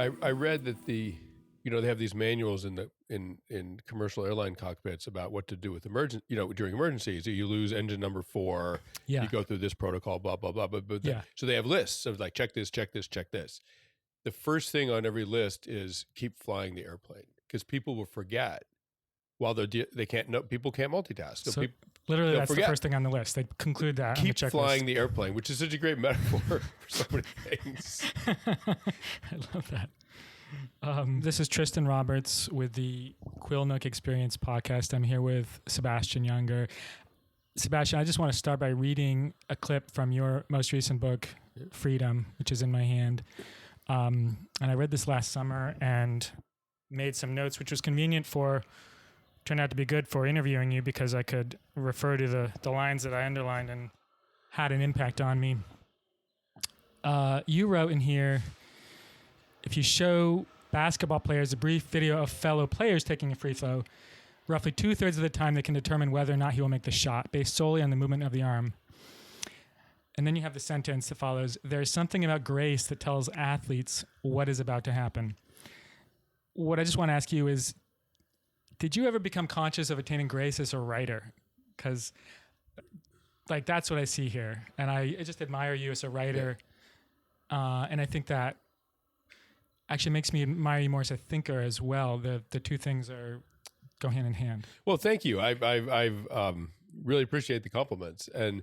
I read that they have these manuals in commercial airline cockpits about what to do with during emergencies. You lose engine number 4, Yeah. you go through this protocol, blah, blah, blah. So they have lists of like, check this, check this, check this. The first thing on every list is keep flying the airplane, because people will forget while they can't, no, people can't multitask. So literally that's forget. The first thing on the list. They conclude that keep on the checklist. flying the airplane, which is such a great metaphor for so many things. I love that. This is Tristan Roberts with the Quill Nook Experience podcast. I'm here with Sebastian Junger. Sebastian, I just want to start by reading a clip from your most recent book, Freedom, which is in my hand. And I read this last summer and made some notes, which was turned out to be good for interviewing you, because I could refer to the lines that I underlined and had an impact on me. You wrote in here, if you show basketball players a brief video of fellow players taking a free throw, roughly 2/3 of the time they can determine whether or not he will make the shot based solely on the movement of the arm. And then you have the sentence that follows, there's something about grace that tells athletes what is about to happen. What I just want to ask you is, did you ever become conscious of attaining grace as a writer? Because like that's what I see here. And I just admire you as a writer. Yeah. And I think that actually makes me admire you more as a thinker as well. The two things go hand in hand. Well, thank you. I've really appreciate the compliments. And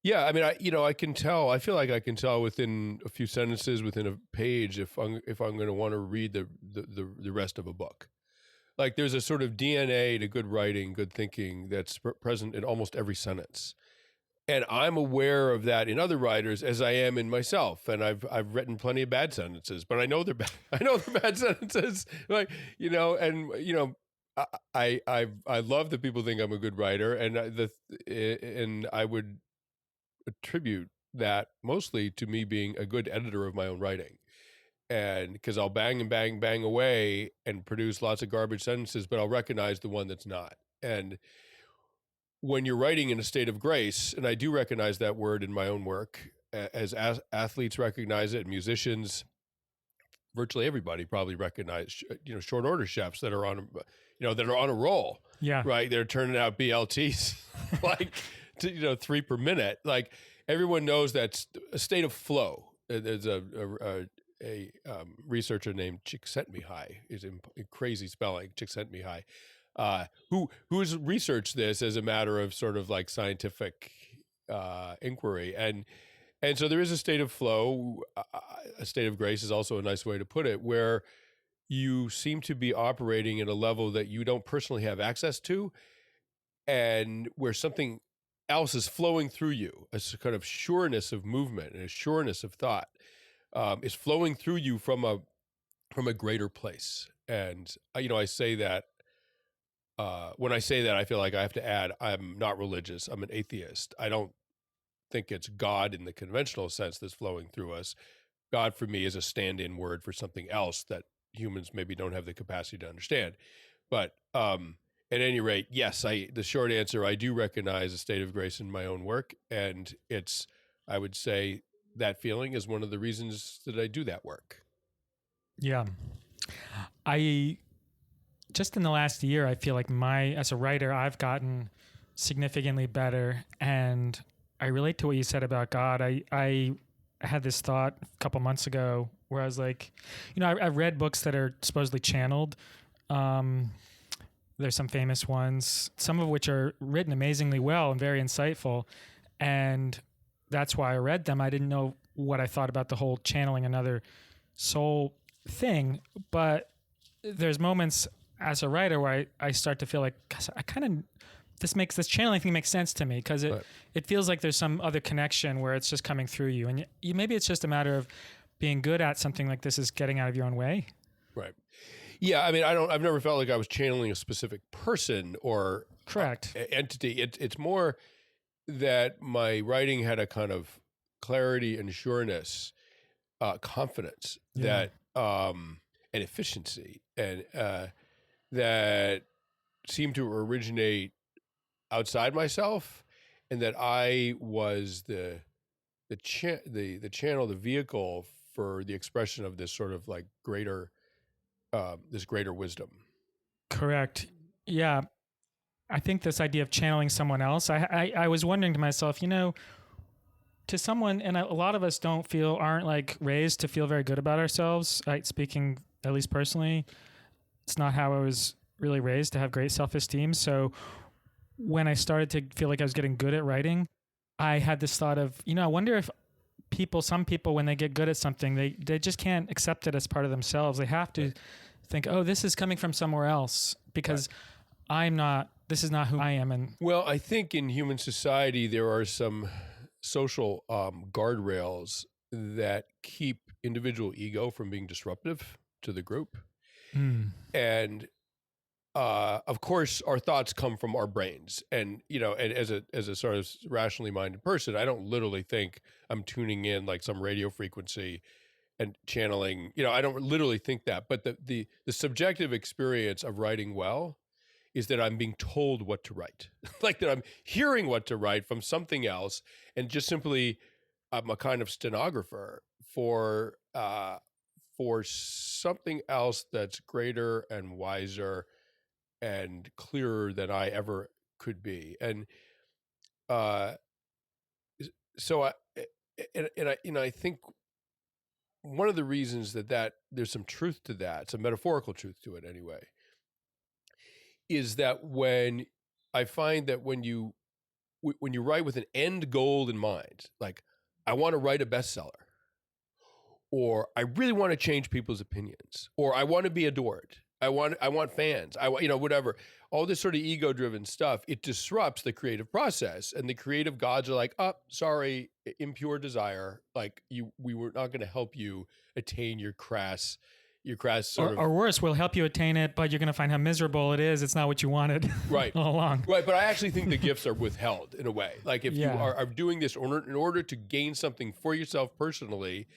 yeah, I mean, I can tell. I feel like I can tell within a few sentences, within a page, if I'm going to want to read the rest of a book. Like there's a sort of DNA to good writing, good thinking that's present in almost every sentence, and I'm aware of that in other writers as I am in myself. And I've written plenty of bad sentences, but I know they're bad. I know they're bad sentences. Like I love that people think I'm a good writer, and I would attribute that mostly to me being a good editor of my own writing. And because I'll bang and bang, bang away and produce lots of garbage sentences, but I'll recognize the one that's not. And when you're writing in a state of grace, and I do recognize that word in my own work, as athletes recognize it, musicians, virtually everybody probably recognize, short order chefs that are on a roll. Yeah. Right. They're turning out BLTs like, 3 per minute. Like everyone knows that's a state of flow. There's a researcher named Csikszentmihalyi, is in crazy spelling, Csikszentmihalyi, who's researched this as a matter of sort of like scientific inquiry. And so there is a state of flow. A state of grace is also a nice way to put it, where you seem to be operating at a level that you don't personally have access to, and where something else is flowing through you, a kind of sureness of movement and a sureness of thought is flowing through you from a greater place. And I say that when I say that, I feel like I have to add, I'm not religious. I'm an atheist. I don't think it's God in the conventional sense that's flowing through us. God for me is a stand-in word for something else that humans maybe don't have the capacity to understand. But at any rate, yes, the short answer, I do recognize a state of grace in my own work. And I would say that feeling is one of the reasons that I do that work. Yeah. Just in the last year, I feel like as a writer, I've gotten significantly better. And I relate to what you said about God. I had this thought a couple months ago where I was like, I've read books that are supposedly channeled. There's some famous ones, some of which are written amazingly well and very insightful. And that's why I read them. I didn't know what I thought about the whole channeling another soul thing. But there's moments as a writer where I start to feel like, this channeling thing makes sense to me, because it feels like there's some other connection where it's just coming through you. And maybe it's just a matter of being good at something like this is getting out of your own way. Right. Yeah, I mean, I've never felt like I was channeling a specific person or correct entity. It's more that my writing had a kind of clarity and sureness, confidence that and efficiency, and that seemed to originate outside myself, and that I was the channel, the vehicle for the expression of this sort of like greater wisdom. Correct. Yeah. I think this idea of channeling someone else, I was wondering to myself, to someone, and a lot of us aren't like raised to feel very good about ourselves. Speaking at least personally, it's not how I was really raised to have great self-esteem. So when I started to feel like I was getting good at writing, I had this thought of, I wonder if some people, when they get good at something, they just can't accept it as part of themselves. They have to think, oh, this is coming from somewhere else because this is not who I am. And well, I think in human society, there are some social guardrails that keep individual ego from being disruptive to the group. And of course, our thoughts come from our brains, and and as a sort of rationally minded person, I don't literally think I'm tuning in like some radio frequency and channeling. I don't literally think that, but the subjective experience of writing well is that I'm being told what to write, like that I'm hearing what to write from something else, and just simply I'm a kind of stenographer for something else that's greater and wiser and clearer than I ever could be. And so I think one of the reasons that there's some truth to that, some metaphorical truth to it anyway, is that when I find that when you write with an end goal in mind, like I want to write a bestseller, or I really want to change people's opinions, or I want to be adored, I want fans, whatever, all this sort of ego-driven stuff, it disrupts the creative process, and the creative gods are like, oh, sorry, impure desire, like we were not going to help you attain your crass sort of, or worse, we'll help you attain it, but you're going to find how miserable it is. It's not what you wanted, right, all along. Right, but I actually think the gifts are withheld in a way. Like if you are doing this in order to gain something for yourself personally,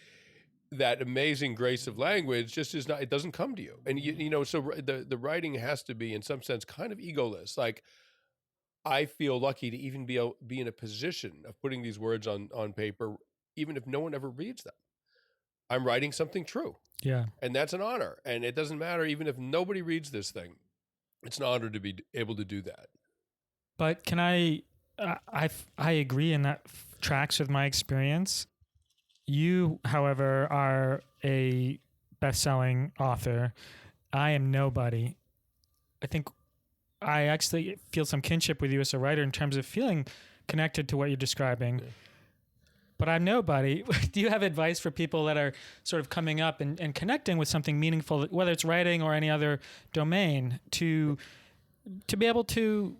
that amazing grace of language just is not. It doesn't come to you, and so the writing has to be in some sense kind of egoless. Like I feel lucky to even be in a position of putting these words on paper, even if no one ever reads them. I'm writing something true. Yeah. And that's an honor. And it doesn't matter even if nobody reads this thing. It's an honor to be able to do that. But can I agree, and that tracks with my experience. You, however, are a best-selling author. I am nobody. I think I actually feel some kinship with you as a writer in terms of feeling connected to what you're describing. Yeah. But I'm nobody. Do you have advice for people that are sort of coming up and connecting with something meaningful, whether it's writing or any other domain, to be able to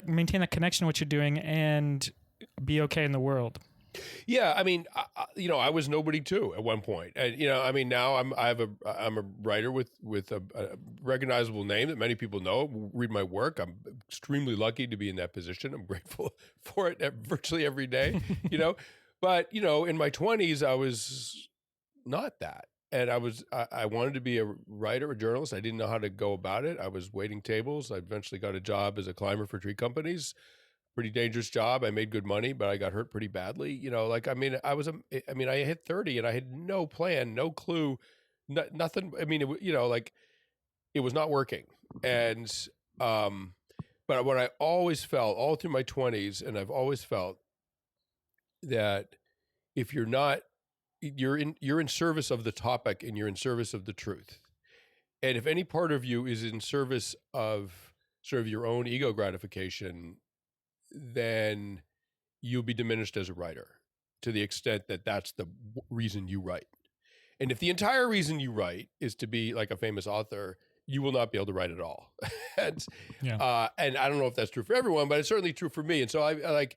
maintain that connection to what you're doing and be okay in the world? Yeah, I mean, I was nobody too at one point, and now I'm a writer with a recognizable name that many people know, read my work. I'm extremely lucky to be in that position. I'm grateful for it virtually every day, But in my 20s, I was not that, and I wanted to be a writer, a journalist. I didn't know how to go about it. I was waiting tables. I eventually got a job as a climber for tree companies. Pretty dangerous job. I made good money, but I got hurt pretty badly. I hit 30 and I had no plan, no clue, nothing. I mean, it was not working. And, but what I always felt all through my 20s, and I've always felt that if you're not, you're in service of the topic and you're in service of the truth. And if any part of you is in service of sort of your own ego gratification, then you'll be diminished as a writer to the extent that that's the reason you write. And if the entire reason you write is to be like a famous author, you will not be able to write at all. And I don't know if that's true for everyone, but it's certainly true for me. And so I like,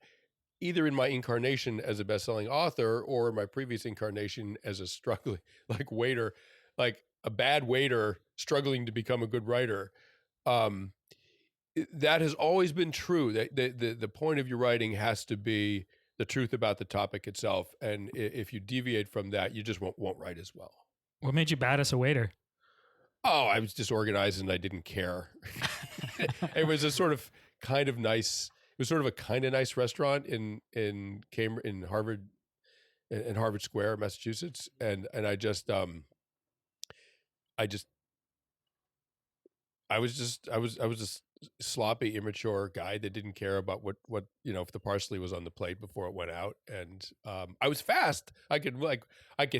either in my incarnation as a best-selling author or my previous incarnation as a struggling like waiter, like a bad waiter struggling to become a good writer, that has always been true. That the point of your writing has to be the truth about the topic itself, and if you deviate from that, you just won't write as well. What made you bad as a waiter? Oh, I was disorganized and I didn't care. It was a sort of kind of nice. It was sort of a kind of nice restaurant in Cambridge, in Harvard in Harvard Square, Massachusetts, and I was just sloppy, immature guy that didn't care about what if the parsley was on the plate before it went out. And I was fast. I could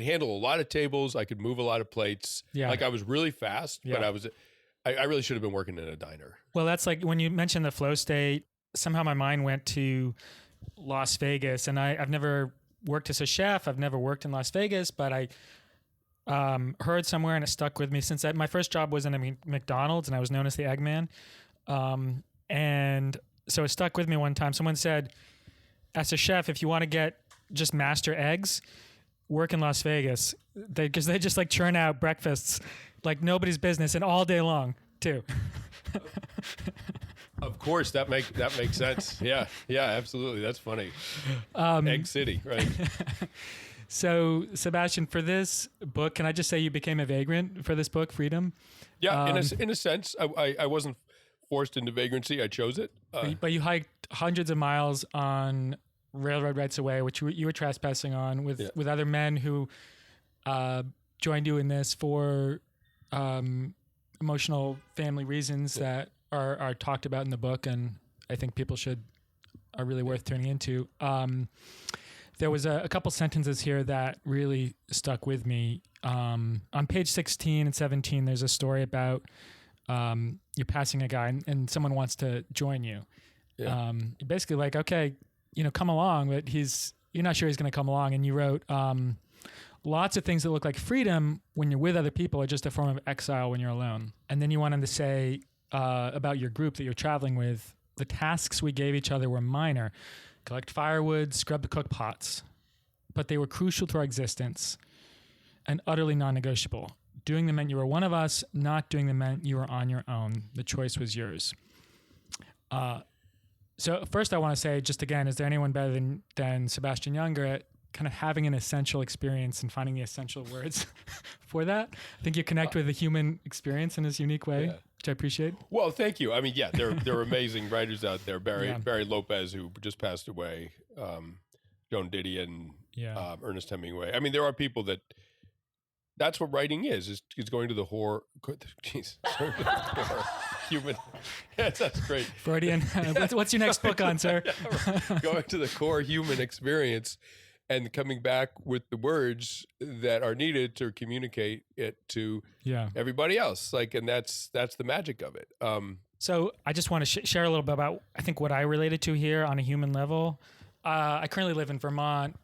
handle a lot of tables. I could move a lot of plates. Yeah. Like I was really fast, Yeah. but I really should have been working in a diner. Well, that's like when you mentioned the flow state, somehow my mind went to Las Vegas, and I've never worked as a chef. I've never worked in Las Vegas, but I heard somewhere and it stuck with me since my first job was in a McDonald's and I was known as the Eggman. And so it stuck with me one time. Someone said, as a chef, if you want to just master eggs, work in Las Vegas. Because they just like churn out breakfasts like nobody's business and all day long too. Of course, that makes sense. Yeah, absolutely. That's funny. Egg City, right? So, Sebastian, for this book, can I just say you became a vagrant for this book, Freedom? Yeah, in a sense, I wasn't forced into vagrancy. I chose it. But you hiked hundreds of miles on railroad rights away, which you were trespassing on with other men who joined you in this for emotional family reasons that are talked about in the book, and I think people are really worth tuning into. There was a couple sentences here that really stuck with me. On page 16 and 17, there's a story about you're passing a guy and someone wants to join you. Yeah. Basically like, okay, come along, but you're not sure he's going to come along. And you wrote, lots of things that look like freedom when you're with other people are just a form of exile when you're alone. And then you went on to say about your group that you're traveling with, the tasks we gave each other were minor. Collect firewood, scrub the cook pots. But they were crucial to our existence and utterly non-negotiable. Doing them meant you were one of us. Not doing them meant you were on your own. The choice was yours. So first I want to say, just again, is there anyone better than Sebastian Junger at kind of having an essential experience and finding the essential words for that? I think you connect with the human experience in this unique way. Which I appreciate. Well, thank you. I mean, there are amazing writers out there. Barry Lopez, who just passed away, Joan Didion, Ernest Hemingway. I mean, there are people that's what writing is going to the horror. Jeez, human. Yes, that's great. Freudian. What's your next book on, sir? Going to the core human experience and coming back with the words that are needed to communicate it to everybody else. And that's the magic of it. So I just want to share a little bit about, I think, what I related to here on a human level. I currently live in Vermont,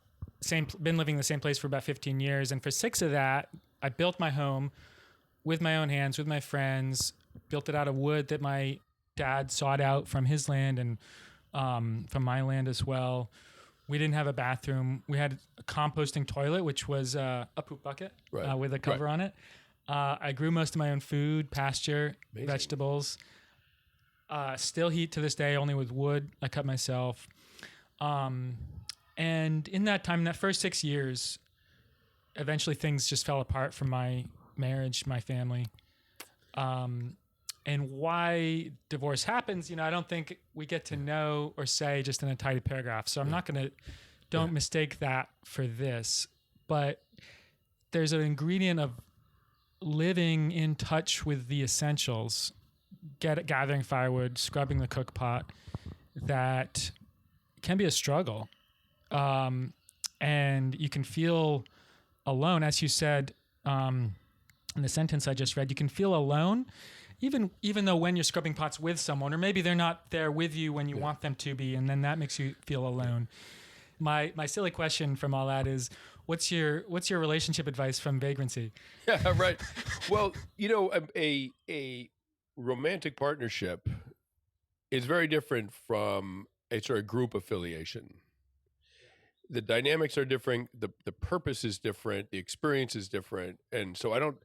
been living in the same place for about 15 years. And for 6 of that, I built my home with my own hands, with my friends, built it out of wood that my dad sawed out from his land and from my land as well. We didn't have a bathroom. We had a composting toilet, which was a poop bucket with a cover on it. I grew most of my own food, pasture, vegetables. Still heat to this day, only with wood. I cut myself. And in that time, in that first 6 years, eventually things just fell apart from my marriage, my family. And why divorce happens, I don't think we get to know or say just in a tidy paragraph. So I'm not going to, don't mistake that for this. But there's an ingredient of living in touch with the essentials, gathering firewood, scrubbing the cook pot, that can be a struggle. And you can feel alone, as you said in the sentence I just read, you can feel alone. Even though when you're scrubbing pots with someone, or maybe they're not there with you when you want them to be, and then that makes you feel alone. My silly question from all that is, what's your relationship advice from vagrancy? Yeah, right. Well, a romantic partnership is very different from a sort of group affiliation. The dynamics are different. The purpose is different. The experience is different, and so I don't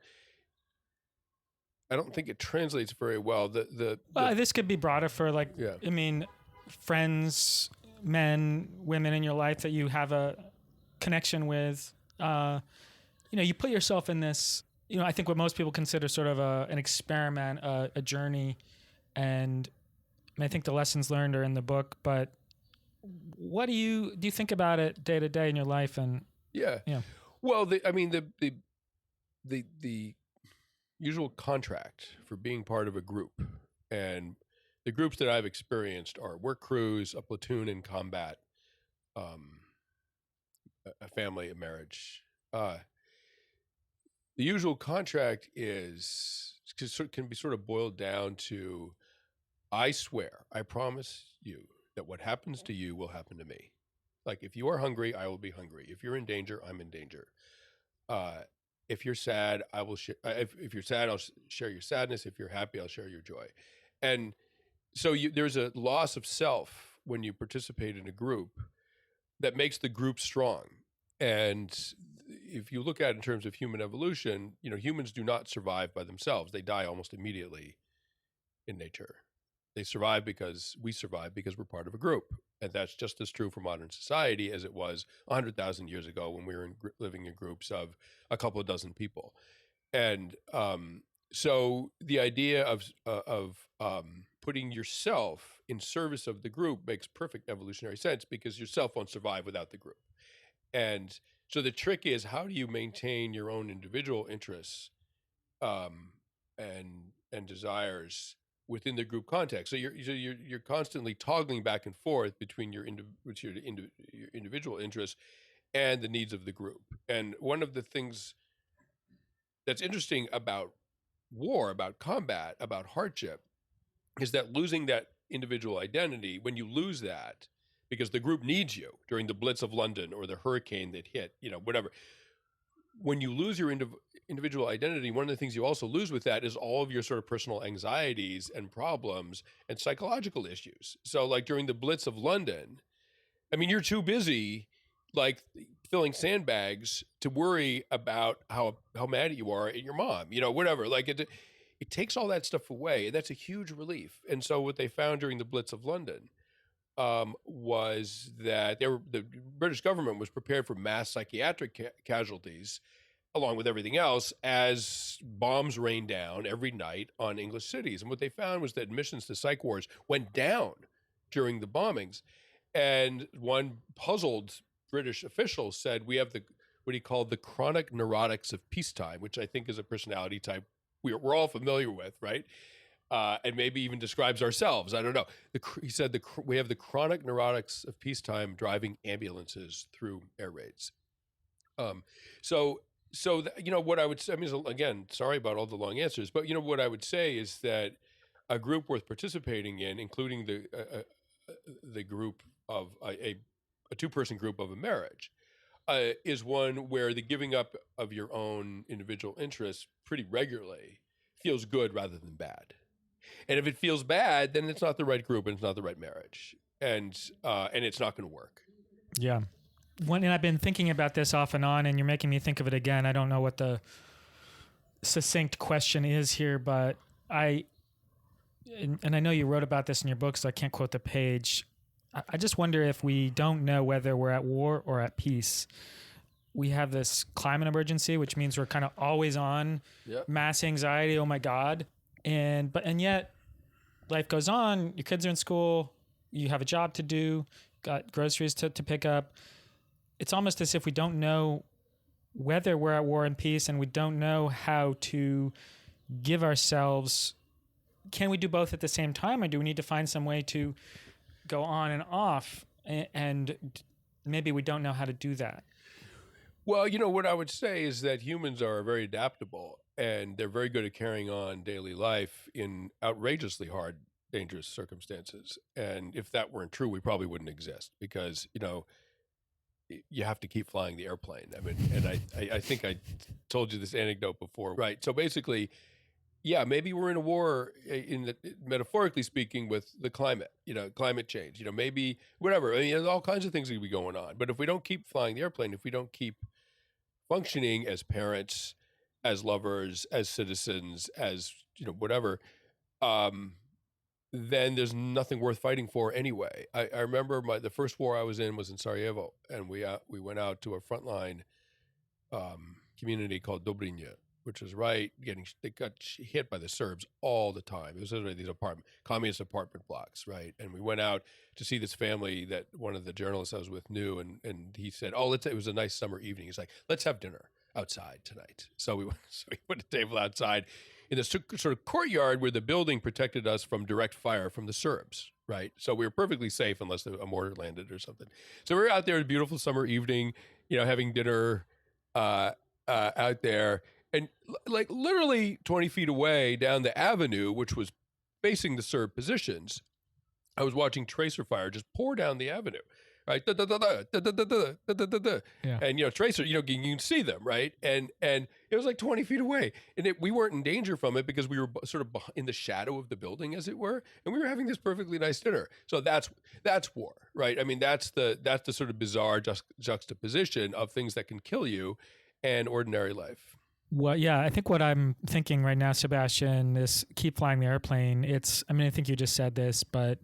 think it translates very well. This could be broader for friends, men, women in your life that you have a connection with. You put yourself in this. I think what most people consider sort of an experiment, a journey, and I think the lessons learned are in the book. But what do you think about it day to day in your life? And Yeah. Yeah. Well, the usual contract for being part of a group, and the groups that I've experienced are work crews, a platoon in combat, um, a family, a marriage. The usual contract can be sort of boiled down to, I swear, I promise you that what happens to you will happen to me. Like, if you are hungry, I will be hungry. If you're in danger, I'm in danger. If you're sad, I will share. If you're sad, I'll share your sadness. If you're happy, I'll share your joy. And so there's a loss of self when you participate in a group that makes the group strong. And if you look at it in terms of human evolution, humans do not survive by themselves. They die almost immediately in nature. They survive because we survive because we're part of a group. And that's just as true for modern society as it was 100,000 years ago when we were living in groups of a couple of dozen people. And so the idea of putting yourself in service of the group makes perfect evolutionary sense, because yourself won't survive without the group. And so the trick is, how do you maintain your own individual interests and desires within the group context? So you're constantly toggling back and forth between your individual interests and the needs of the group. And one of the things that's interesting about war, about combat, about hardship, is that losing that individual identity, when you lose that, because the group needs you during the Blitz of London or the hurricane that hit, whatever. When you lose your individual identity, one of the things you also lose with that is all of your sort of personal anxieties and problems and psychological issues. So like during the Blitz of London, I mean, you're too busy like filling sandbags to worry about how mad you are at your mom, whatever. Like it takes all that stuff away. And that's a huge relief. And so what they found during the Blitz of London was that the British government was prepared for mass psychiatric casualties, along with everything else, as bombs rained down every night on English cities. And what they found was that admissions to psych wards went down during the bombings. And one puzzled British official said, we have what he called the chronic neurotics of peacetime, which I think is a personality type we're all familiar with, right? And maybe even describes ourselves. I don't know. He said we have the chronic neurotics of peacetime driving ambulances through air raids. What I would say, I mean, again, sorry about all the long answers, but what I would say is that a group worth participating in, including the group of a two-person group of a marriage, is one where the giving up of your own individual interests pretty regularly feels good rather than bad. And if it feels bad, then it's not the right group and it's not the right marriage, and it's not going to work. Yeah. And I've been thinking about this off and on, and you're making me think of it again. I don't know what the succinct question is here, but I know you wrote about this in your book, so I can't quote the page. I just wonder if we don't know whether we're at war or at peace. We have this climate emergency, which means we're kind of always on, mass anxiety. Oh my God. And yet life goes on. Your kids are in school. You have a job to do, got groceries to pick up. It's almost as if we don't know whether we're at war and peace, and we don't know how to give ourselves. Can we do both at the same time, or do we need to find some way to go on and off? And maybe we don't know how to do that. Well, what I would say is that humans are very adaptable, and they're very good at carrying on daily life in outrageously hard, dangerous circumstances. And if that weren't true, we probably wouldn't exist, because, you have to keep flying the airplane. I mean, and I think I told you this anecdote before, right? So basically, yeah, maybe we're in a war, metaphorically speaking, with the climate, climate change, maybe whatever. I mean, there's all kinds of things that could be going on. But if we don't keep flying the airplane, if we don't keep functioning as parents, as lovers, as citizens, as, whatever, then there's nothing worth fighting for anyway. I remember the first war I was in was in Sarajevo, and we went out to a frontline community called Dobrinje, which is right. They got hit by the Serbs all the time. It was literally these communist apartment blocks, right? And we went out to see this family that one of the journalists I was with knew, and he said, "Oh, it was a nice summer evening." He's like, "Let's have dinner outside tonight." So we put a table outside in the sort of courtyard where the building protected us from direct fire from the Serbs, right? So we were perfectly safe unless a mortar landed or something. So we were out there, a beautiful summer evening, having dinner out there. And like literally 20 feet away down the avenue, which was facing the Serb positions, I was watching tracer fire just pour down the avenue, right? Da, da, da, da, da, da, da, da, da, da, da. Yeah. And, tracer, you can see them, right? And it was like 20 feet away. And we weren't in danger from it because we were sort of in the shadow of the building, as it were. And we were having this perfectly nice dinner. So that's war, right? I mean, that's the sort of bizarre juxtaposition of things that can kill you and ordinary life. Well, yeah, I think what I'm thinking right now, Sebastian, is keep flying the airplane. I think you just said this, but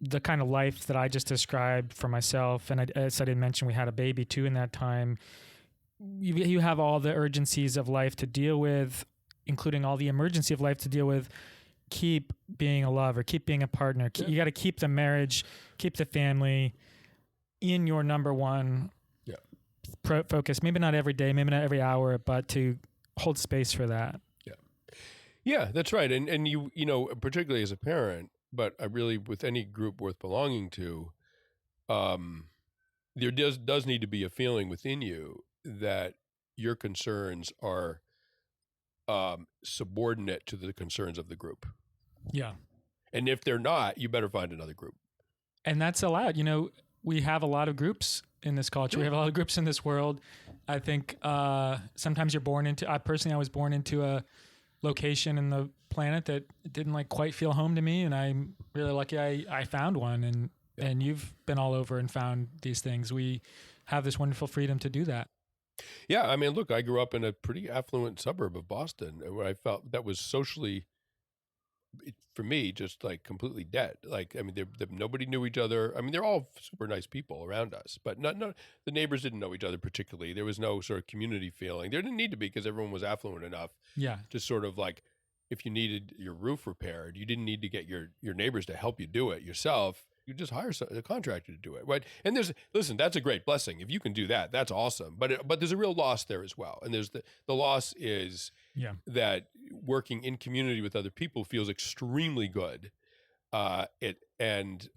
the kind of life that I just described for myself, and I didn't mention we had a baby too in that time. You have all the urgencies of life to deal with, including all the emergency of life to deal with. Keep being a lover, keep being a partner. You got to keep the marriage, keep the family in your number one focus. Maybe not every day, maybe not every hour, but to hold space for that. Yeah, that's right. And you particularly as a parent, but I really, with any group worth belonging to, there does need to be a feeling within you that your concerns are subordinate to the concerns of the group. Yeah. And if they're not, you better find another group. And that's allowed. We have a lot of groups in this culture. We have a lot of groups in this world. I think sometimes you're born into, I was born into a location in the planet that didn't quite feel home to me. And I'm really lucky I found one. And you've been all over and found these things. We have this wonderful freedom to do that. Yeah. I mean, look, I grew up in a pretty affluent suburb of Boston where I felt that was socially, for me, just completely dead. Nobody knew each other. I mean, they're all super nice people around us, but not the neighbors didn't know each other particularly. There was no sort of community feeling. There didn't need to be because everyone was affluent enough. Yeah. To sort of if you needed your roof repaired, you didn't need to get your neighbors to help you do it yourself. You just hire a contractor to do it, right? And listen, that's a great blessing. If you can do that, that's awesome. But there's a real loss there as well. And there's the loss is that working in community with other people feels extremely good. And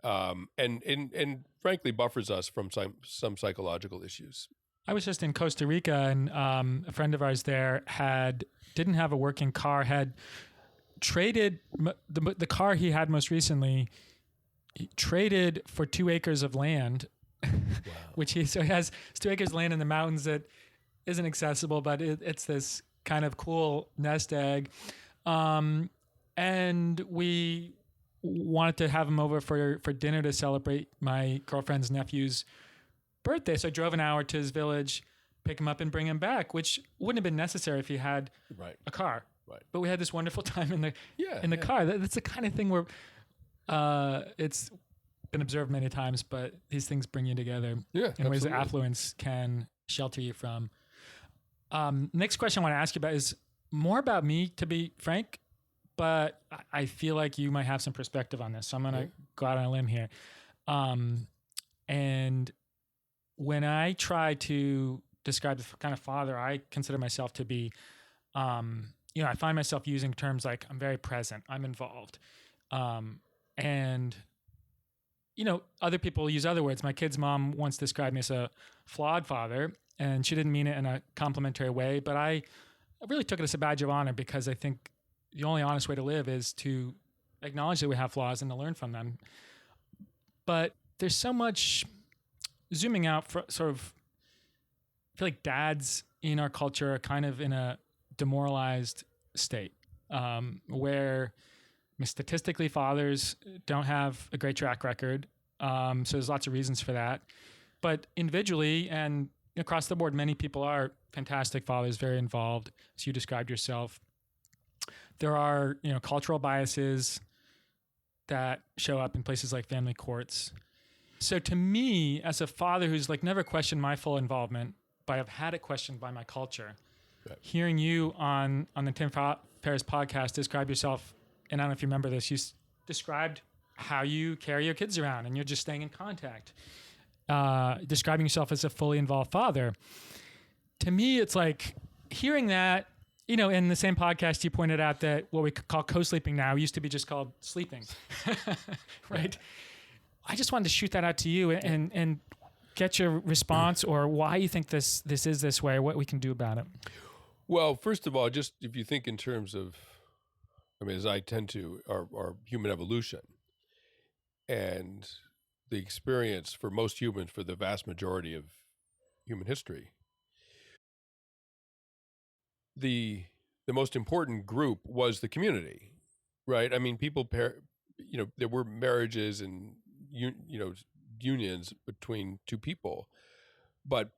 frankly buffers us from some psychological issues. I was just in Costa Rica, and a friend of ours there didn't have a working car, had traded the car he had most recently. He traded for 2 acres of land, wow. Which he has 2 acres of land in the mountains that isn't accessible, but it's this kind of cool nest egg. And we wanted to have him over for dinner to celebrate my girlfriend's nephew's birthday. So I drove an hour to his village, pick him up and bring him back, which wouldn't have been necessary if he had a car. Right. But we had this wonderful time in the car. That's the kind of thing where it's been observed many times, but these things bring you together in ways that affluence can shelter you from. Next question I want to ask you about is more about me, to be frank, but I feel like you might have some perspective on this. So I'm going to go out on a limb here. And when I try to describe the kind of father I consider myself to be, I find myself using terms like I'm very present, I'm involved. And other people use other words. My kid's mom once described me as a flawed father, and she didn't mean it in a complimentary way, but I really took it as a badge of honor because I think the only honest way to live is to acknowledge that we have flaws and to learn from them. But there's so much zooming out for sort of, I feel like dads in our culture are kind of in a demoralized state, where statistically fathers don't have a great track record. So there's lots of reasons for that. But individually and across the board, many people are fantastic fathers, very involved, as you described yourself. There are, cultural biases that show up in places like family courts. So to me, as a father who's never questioned my full involvement, but I've had it questioned by my culture, Right. Hearing you on the Tim Ferriss podcast describe yourself, and I don't know if you remember this, described how you carry your kids around and you're just staying in contact, describing yourself as a fully involved father. To me, it's like hearing that, in the same podcast, you pointed out that what we call co-sleeping now used to be just called sleeping, right? Yeah. I just wanted to shoot that out to you and get your response or why you think this is this way, or what we can do about it. Well, first of all, just if you think in terms of, as I tend to, our human evolution and the experience for most humans, for the vast majority of human history, the most important group was the community, right? People, there were marriages and unions between two people, but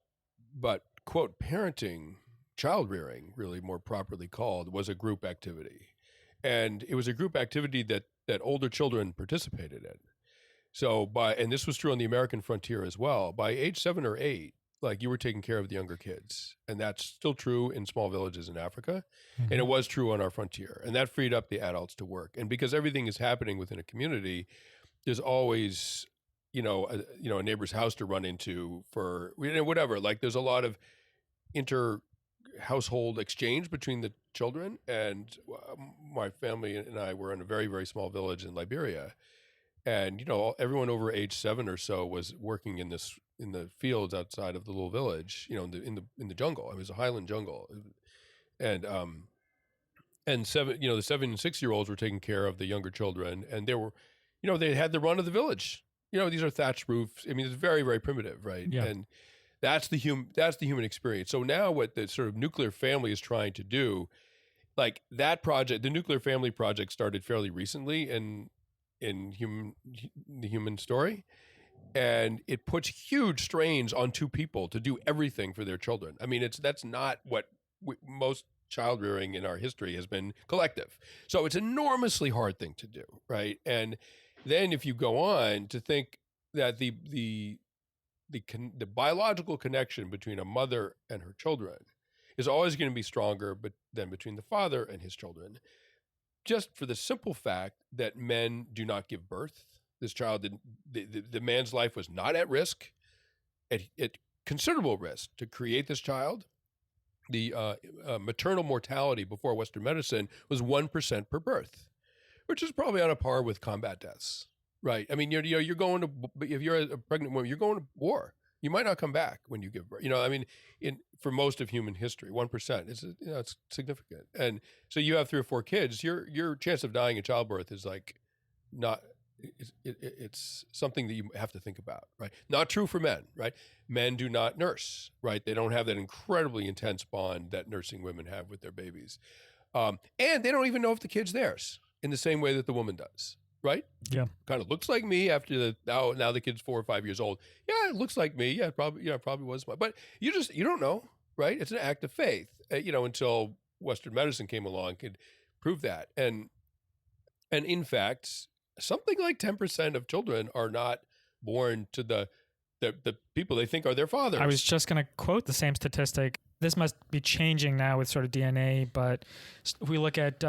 quote, parenting, child rearing, really more properly called, was a group activity, and it was a group activity that older children participated in. So and this was true on the American frontier as well. By age 7 or 8, like, you were taking care of the younger kids, and that's still true in small villages in Africa, and it was true on our frontier, and that freed up the adults to work. And because everything is happening within a community, there's always, a neighbor's house to run into for whatever. Like, there's a lot of inter-household exchange between the children, and my family and I were in a very, very small village in Liberia, and everyone over age 7 or so was working in the fields outside of the little village, in the jungle. It was a highland jungle, and the 7 and 6-year-olds were taking care of the younger children, and they were, they had the run of the village. These are thatched roofs. It's very, very primitive, right? Yeah. And that's the human experience. So now what the sort of nuclear family is trying to do, like that project, the nuclear family project, started fairly recently in the human story, and it puts huge strains on two people to do everything for their children. That's not what most child rearing in our history has been collective. So it's an enormously hard thing to do, right? And then if you go on to think that the biological connection between a mother and her children is always going to be stronger than between the father and his children, just for the simple fact that men do not give birth. This child didn't, the man's life was not at risk, at considerable risk to create this child. The maternal mortality before Western medicine was 1% per birth, which is probably on a par with combat deaths, right? You're going to, if you're a pregnant woman, you're going to war. You might not come back when you give birth. For most of human history, 1% is, it's significant. And so you have 3 or 4 kids, your chance of dying in childbirth is like not. It's something that you have to think about, right? Not true for men, right? Men do not nurse, right? They don't have that incredibly intense bond that nursing women have with their babies, and they don't even know if the kid's theirs in the same way that the woman does, right? Yeah, kind of looks like me after now the kid's 4 or 5 years old. Yeah, it looks like me. Yeah, probably was, but you don't know, right? It's an act of faith, until Western medicine came along could prove that, and in fact, something like 10% of children are not born to the people they think are their fathers. I was just going to quote the same statistic. This must be changing now with sort of DNA, but if we look at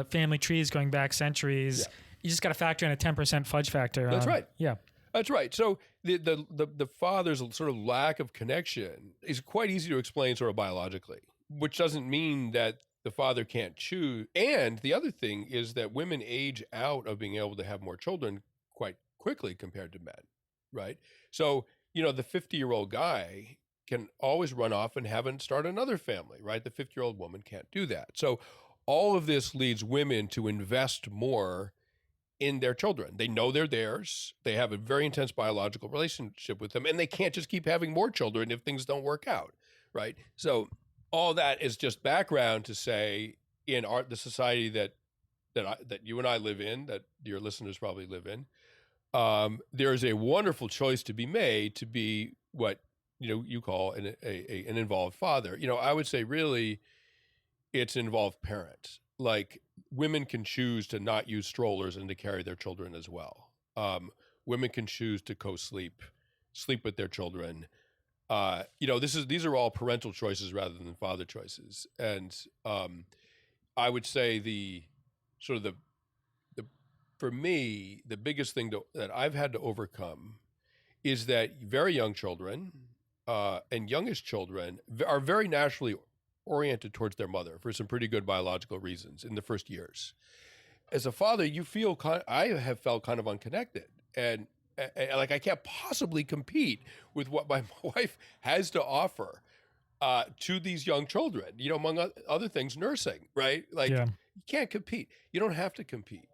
family trees going back centuries, you just got to factor in a 10% fudge factor. That's right. Yeah. That's right. So the father's sort of lack of connection is quite easy to explain sort of biologically, which doesn't mean that the father can't choose. And the other thing is that women age out of being able to have more children quite quickly compared to men, right? So, the 50-year-old guy can always run off and start another family, right? The 50-year-old woman can't do that. So all of this leads women to invest more in their children. They know they're theirs. They have a very intense biological relationship with them, and they can't just keep having more children if things don't work out, right? So all that is just background to say, in the society that you and I live in, that your listeners probably live in, there is a wonderful choice to be made to be what you call an involved father. I would say really, it's an involved parent. Like, women can choose to not use strollers and to carry their children as well. Women can choose to sleep with their children. these are all parental choices rather than father choices. And I would say the for me, the biggest thing that I've had to overcome is that very young children and youngest children are very naturally oriented towards their mother for some pretty good biological reasons in the first years. As a father, you feel I have felt kind of unconnected, and like I can't possibly compete with what my wife has to offer to these young children. Among other things, nursing, right? Like you can't compete. You don't have to compete,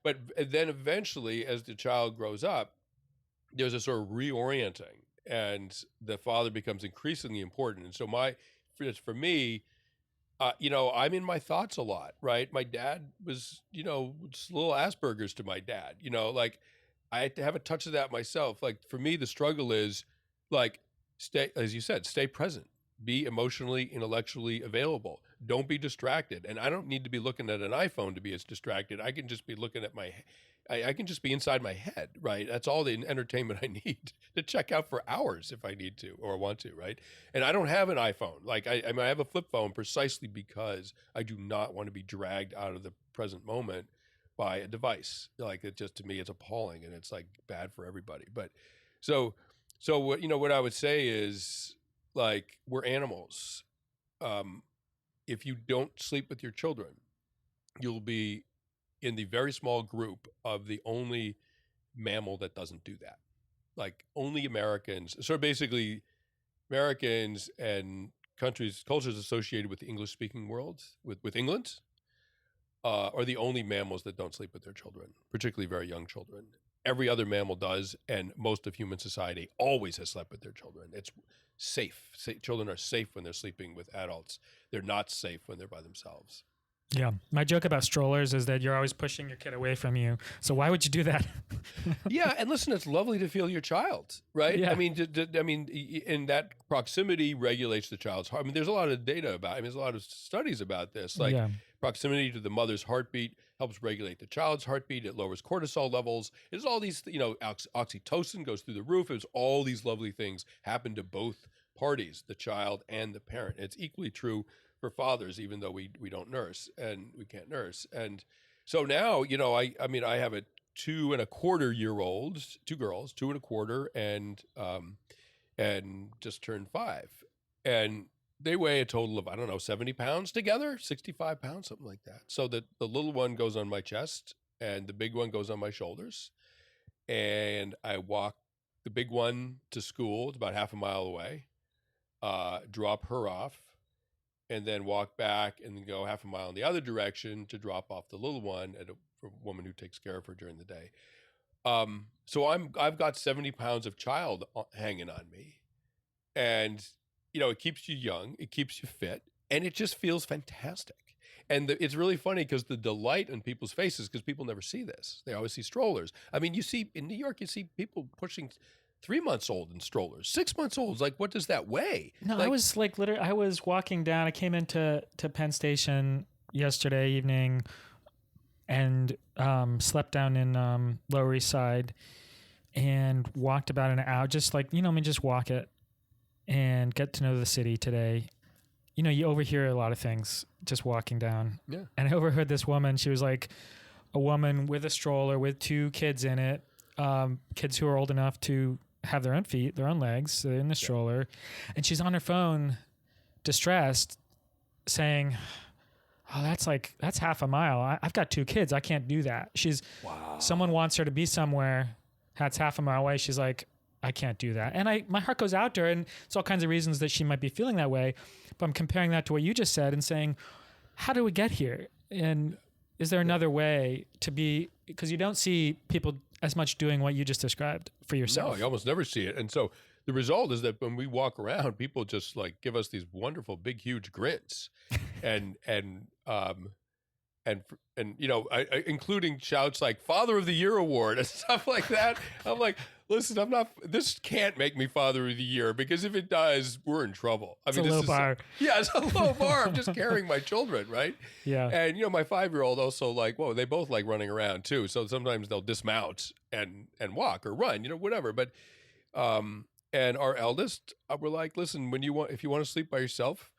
but then eventually, as the child grows up, there's a sort of reorienting, and the father becomes increasingly important. And so for me, I'm in my thoughts a lot, right? My dad was, it's a little Asperger's to my dad, like I had to have a touch of that myself. Like for me, the struggle is like, stay, as you said, stay present, be emotionally, intellectually available. Don't be distracted. And I don't need to be looking at an iPhone to be as distracted. I can just be looking at I can just be inside my head, right? That's all the entertainment I need to check out for hours if I need to or want to, right? And I don't have an iPhone. Like I have a flip phone precisely because I do not want to be dragged out of the present moment by a device. Like it just, to me, it's appalling, and it's like bad for everybody. But so what I would say is, like, we're animals. If you don't sleep with your children, you'll be in the very small group of the only mammal that doesn't do that. Like only Americans, so basically Americans and cultures associated with the English speaking world, with England, are the only mammals that don't sleep with their children, particularly very young children. Every other mammal does, and most of human society always has slept with their children. It's safe. Children are safe when they're sleeping with adults. They're not safe when they're by themselves. Yeah. My joke about strollers is that you're always pushing your kid away from you. So why would you do that? Yeah. And listen, it's lovely to feel your child, right? Yeah. I mean, in that proximity regulates the child's heart. I mean, there's a lot of data there's a lot of studies about this. Like proximity to the mother's heartbeat helps regulate the child's heartbeat. It lowers cortisol levels. It's all these, oxytocin goes through the roof. It's all these lovely things happen to both parties, the child and the parent. It's equally true for fathers, even though we don't nurse and we can't nurse. And so now, I have a 2.25-year-old, two girls, 2.25, and just turned 5. And they weigh a total of, 70 pounds together, 65 pounds, something like that. So the little one goes on my chest and the big one goes on my shoulders. And I walk the big one to school. It's about half a mile away, drop her off, and then walk back and then go half a mile in the other direction to drop off the little one at a woman who takes care of her during the day. So I've got 70 pounds of child hanging on me, and it keeps you young, it keeps you fit, and it just feels fantastic. And it's really funny because the delight in people's faces, because people never see this. They always see strollers. I mean, you see in New York, you see people pushing 3 months old in strollers, 6 months old. Like, what does that weigh? No, I was literally, I was walking down. I came into Penn Station yesterday evening and slept down in Lower East Side and walked about an hour, just walk it and get to know the city today. You overhear a lot of things just walking down. Yeah. And I overheard this woman. She was like a woman with a stroller with 2 kids in it, kids who are old enough to have their own feet, their own legs in the stroller. And she's on her phone, distressed, saying, "Oh, that's half a mile. I've got 2 kids. I can't do that." Someone wants her to be somewhere that's half a mile away. She's like, "I can't do that." And my heart goes out to her, and it's all kinds of reasons that she might be feeling that way. But I'm comparing that to what you just said and saying, how do we get here? And is there another way to be, because you don't see people as much doing what you just described for yourself. No, you almost never see it. And so the result is that when we walk around, people just like give us these wonderful, big, huge grins, and including shouts like "Father of the Year Award" and stuff like that. I'm like, listen, this can't make me Father of the Year, because if it does, we're in trouble. It's a low bar. Yeah, it's a low bar. I'm just carrying my children, right? Yeah. And my 5-year-old also they both like running around too. So sometimes they'll dismount and walk or run, whatever. But And our eldest, we're like, listen, if you want to sleep by yourself,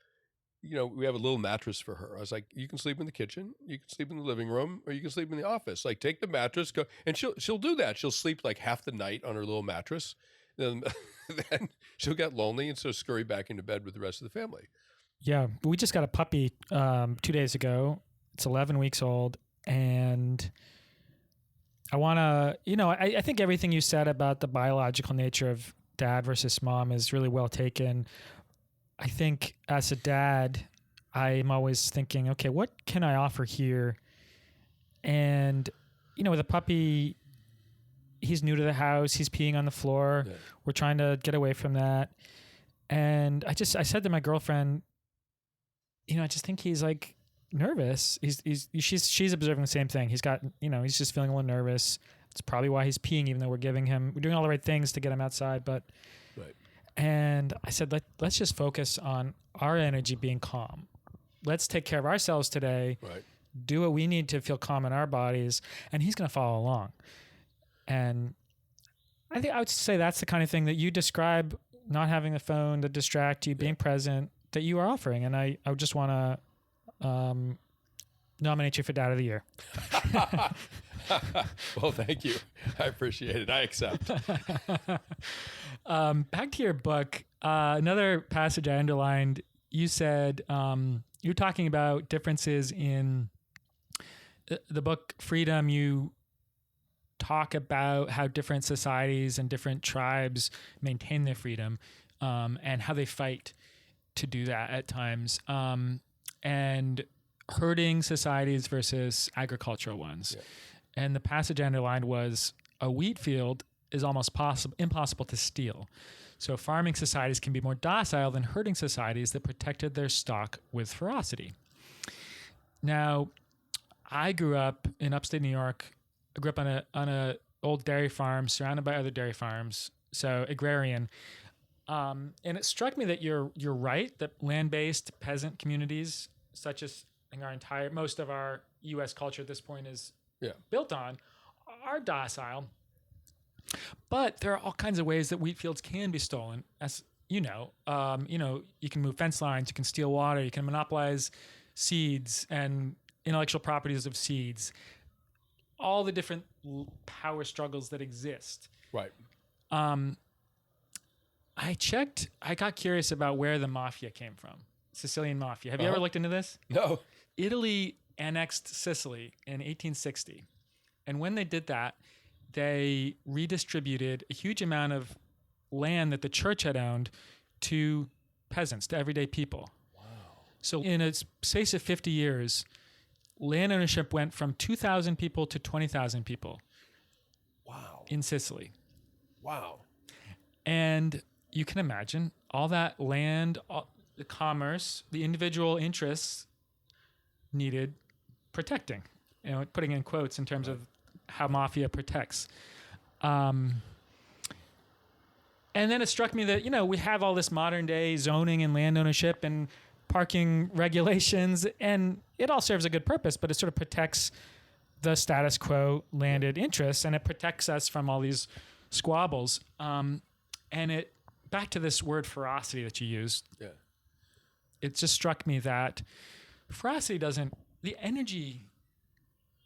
we have a little mattress for her. I was like, you can sleep in the kitchen, you can sleep in the living room, or you can sleep in the office. Like, take the mattress, go, and she'll do that. She'll sleep like half the night on her little mattress. Then, then she'll get lonely and so scurry back into bed with the rest of the family. Yeah, we just got a puppy 2 days ago. It's 11 weeks old, and I want to, I think everything you said about the biological nature of dad versus mom is really well taken. I think as a dad, I'm always thinking, okay, what can I offer here? And, with a puppy, he's new to the house. He's peeing on the floor. Yeah. We're trying to get away from that. And I said to my girlfriend, I just think he's like nervous. She's observing the same thing. He's got, he's just feeling a little nervous. It's probably why he's peeing, even though we're doing all the right things to get him outside. But, right. And I said, let's just focus on our energy being calm. Let's take care of ourselves today. Right. Do what we need to feel calm in our bodies, and he's going to follow along. And I think I would say that's the kind of thing that you describe, not having the phone to distract you, being present, that you are offering. And I would just want to nominate you for Dad of the Year. Well, thank you. I appreciate it. I accept. Back to your book, another passage I underlined, you said you're talking about differences in the book Freedom. You talk about how different societies and different tribes maintain their freedom and how they fight to do that at times. And herding societies versus agricultural ones. Yeah. And the passage I underlined was a wheat field is almost impossible to steal. So farming societies can be more docile than herding societies that protected their stock with ferocity. Now, I grew up in upstate New York. I grew up on a old dairy farm surrounded by other dairy farms, so agrarian. And it struck me that you're right, that land-based peasant communities, such as most of our U.S. culture at this point is built on, are docile. But there are all kinds of ways that wheat fields can be stolen. As you know, you can move fence lines, you can steal water, you can monopolize seeds and intellectual properties of seeds. All the different power struggles that exist. Right. I got curious about where the mafia came from. Sicilian mafia. Have you ever looked into this? No. Italy annexed Sicily in 1860. And when they did that, they redistributed a huge amount of land that the church had owned to peasants, to everyday people. Wow. So in a space of 50 years, land ownership went from 2,000 people to 20,000 people. Wow. In Sicily. Wow. And you can imagine all that land, the commerce, the individual interests needed protecting, putting in quotes in terms of how mafia protects. And then it struck me that, we have all this modern day zoning and land ownership and parking regulations, and it all serves a good purpose, but it sort of protects the status quo landed interests, and it protects us from all these squabbles. And back to this word ferocity that you used. Yeah. It just struck me that ferocity the energy,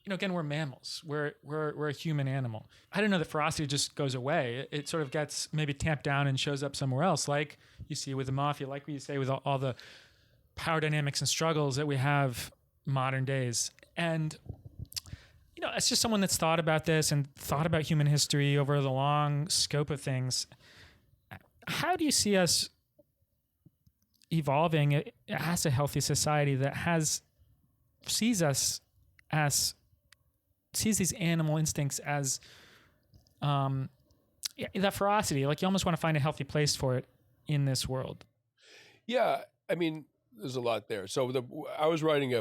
again, we're mammals. We're a human animal. I don't know that ferocity just goes away. It sort of gets maybe tamped down and shows up somewhere else, like you see with the mafia, like you say with all the power dynamics and struggles that we have modern days. And, it's just someone that's thought about this and thought about human history over the long scope of things. How do you see us evolving as a healthy society that sees these animal instincts as that ferocity? Like, you almost want to find a healthy place for it in this world. Yeah, I mean, there's a lot there. So I was writing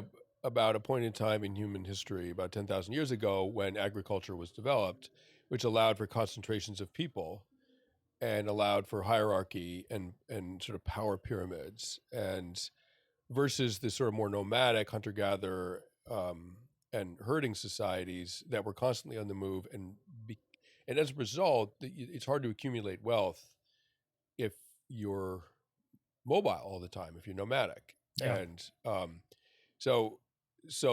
about a point in time in human history about 10,000 years ago when agriculture was developed, which allowed for concentrations of people and allowed for hierarchy and sort of power pyramids, and versus the sort of more nomadic hunter-gatherer and herding societies that were constantly on the move. And as a result, it's hard to accumulate wealth if you're mobile all the time, if you're nomadic. Yeah. And so